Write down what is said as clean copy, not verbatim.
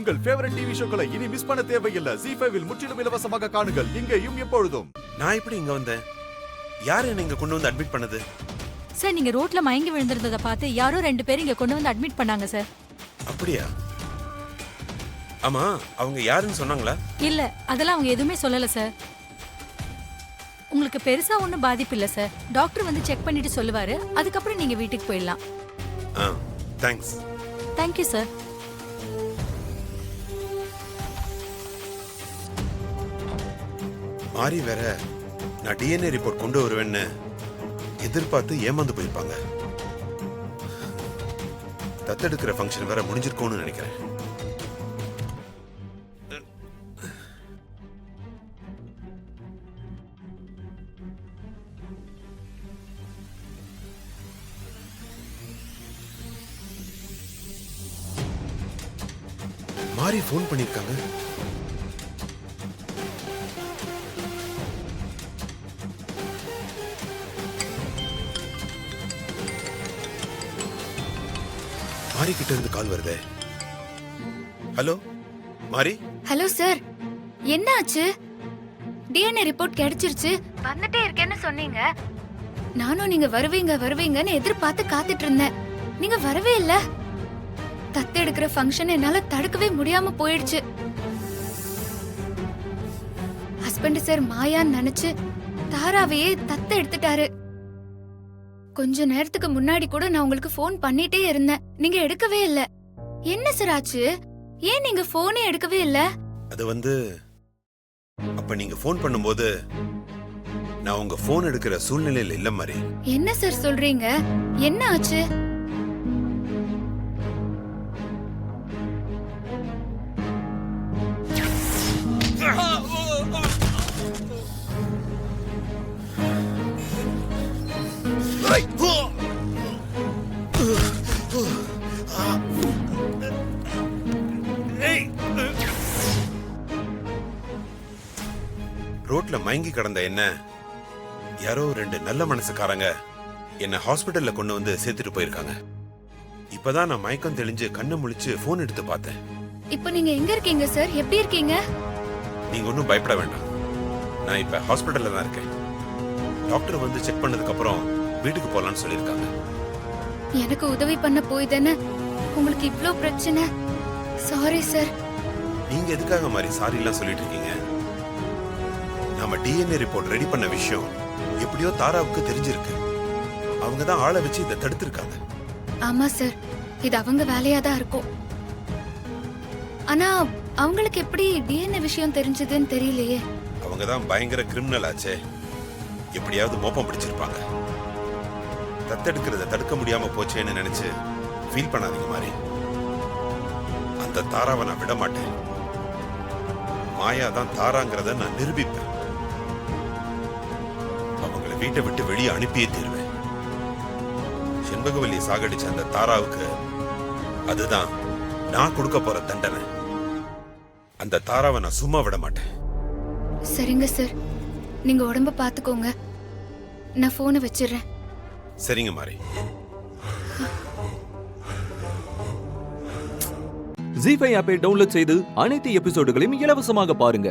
உங்கள் favourite TV ஷோக்களை இனி miss பண்ண தேவையில்லை. ZEE5 இல் முற்றிலும் இலவசமாக காணுங்கள், இங்கேயும் எப்பொழுதும். நான் எப்படி இங்க வந்தேன்? யாரு என்ன இங்க கொண்டு வந்து அட்மிட் பண்ணது? சார், நீங்க ரோட்ல மயங்கி விழுந்திருந்ததை பார்த்து யாரோ 2 பேர் இங்க கொண்டு வந்து அட்மிட் பண்ணாங்க சார். அப்படியா? ஆமா, அவங்க யாருன்னு சொன்னாங்களா? இல்ல, அதெல்லாம் அவங்க எதுவுமே சொல்லல சார். உங்களுக்கு பெருசா ஒன்றும் பாதிப்பு இல்ல சார். டாக்டர் வந்து செக் பண்ணிட்டு சொல்லுவாரு. அதுக்கப்புறம் நீங்க வீட்டுக்கு போயிடலாம். தேங்க்ஸ். Thank you sir. மாறி வேற நான் டிஎன்ஏ ரிப்போர்ட் கொண்டு வருவேன்னு எதிர்பார்த்து ஏமாந்து போயிருப்பாங்க. தத்தெடுக்கிற ஃபங்க்ஷன் வேற முடிஞ்சிருக்கும்னு நினைக்கிறேன். மாறி ஃபோன் பண்ணிருக்காங்க. மாறி கிட்ட இருந்து கால் வருதே. ஹலோ மாறி. ஹலோ சார், என்ன ஆச்சு? டிஎன்ஏ ரிப்போர்ட் கிடைச்சிருச்சு, வந்துட்டே இருக்கேன்னு சொன்னீங்க. நானும் நீங்க வருவீங்கன்னு எதிர்பார்த்து காத்துட்டு இருந்தேன். நீங்க வரவே இல்ல. தத்தெடுக்கிற ஃபங்க்ஷன் என்னால தடுக்கவே முடியாம போயிடுச்சு. ஹஸ்பண்ட் சார் மாயான்னு நினைச்சு தாராவையே தத்து எடுத்துட்டாரு. கொஞ்ச நேரத்துக்கு முன்னாடி கூட நான் உங்களுக்கு போன் பண்ணிட்டே இருந்தேன், நீங்க எடுக்கவே இல்ல. என்ன சார் ஆச்சு? ஏன் நீங்க போனே எடுக்கவே இல்ல? அது வந்து அப்ப நீங்க போன் பண்ணும்போது நான் உங்க போன் எடுக்கிற சூழ்நிலையில இல்ல மாதிரி. என்ன சார் சொல்றீங்க? என்ன ஆச்சு? ரோட்ல மயங்கி கிடந்த என்ன யாரோ 2 நல்ல மனசுக்காரங்க என்ன ஹாஸ்பிடல்ல கொண்டு வந்து சேர்த்துட்டு போயிருக்காங்க. இப்பதான் நான் மயக்கம் தெளிஞ்சு கண்ணை முழிச்சு போன் எடுத்து பார்த்தேன். இப்போ நீங்க எங்க இருக்கீங்க சார்? எப்படி இருக்கீங்க? நீங்க ஒன்னும் பயப்பட வேண்டாம். நான் இப்ப ஹாஸ்பிடல்ல தான் இருக்கேன். டாக்டர் வந்து செக் பண்ணதுக்கு அப்புறம் வீட்டுக்கு போலான்னு சொல்லிருக்காங்க. எனக்கு உதவி பண்ண போய் தானே உங்களுக்கு இவ்ளோ பிரச்சனை. Sorry sir. நீங்க எதுக்காக மாதிரி சாரி எல்லாம் சொல்லிட்டு இருக்கீங்க? நாம டிஎன்ஏ ரிப்போர்ட் ரெடி பண்ண விஷயம் எப்படியோ தாராவுக்கு தெரிஞ்சிருக்கு. அவங்க தான் ஆளை வச்சு இதை தடுத்திருக்காங்க. ஆமா சார், இது அவங்க வேலையா தான் இருக்கும். ஆனா அவங்களுக்கு எப்படி டிஎன்ஏ விஷயம் தெரிஞ்சதுன்னு தெரியலையே. அவங்க தான் பயங்கர கிரிமினல் ஆச்சே. எப்படியாவது மோப்பம் பிடிச்சிருப்பாங்க. தத்தெடுக்கிறத தடுக்க முடியாம போச்சேன்னு நினைச்சு ஃபீல் பண்ணாதீங்க மாதிரி. அந்த தாராவை நான் விட மாட்டேன். மாயா தான் தாராங்கிறத நான் நிரூபிப்பேன். அவங்களை வீட்டை விட்டு வெளியே அனுப்பியே தீருவேன். செண்பகவல்லி சாகடிச்ச அந்த தாராவுக்கு அதுதான் நான் கொடுக்க போற தண்டனை. அந்த தாராவை நான் சும்மா விட மாட்டேன். சரிங்க சார், நீங்க உடம்ப பாத்துக்கோங்க. நான் போனை வச்சிடுறேன். சரிங்க மாறி. ZEE5 ஆப்பை டவுன்லோட் செய்து அனைத்து எபிசோடுகளையும் இலவசமாக பாருங்க.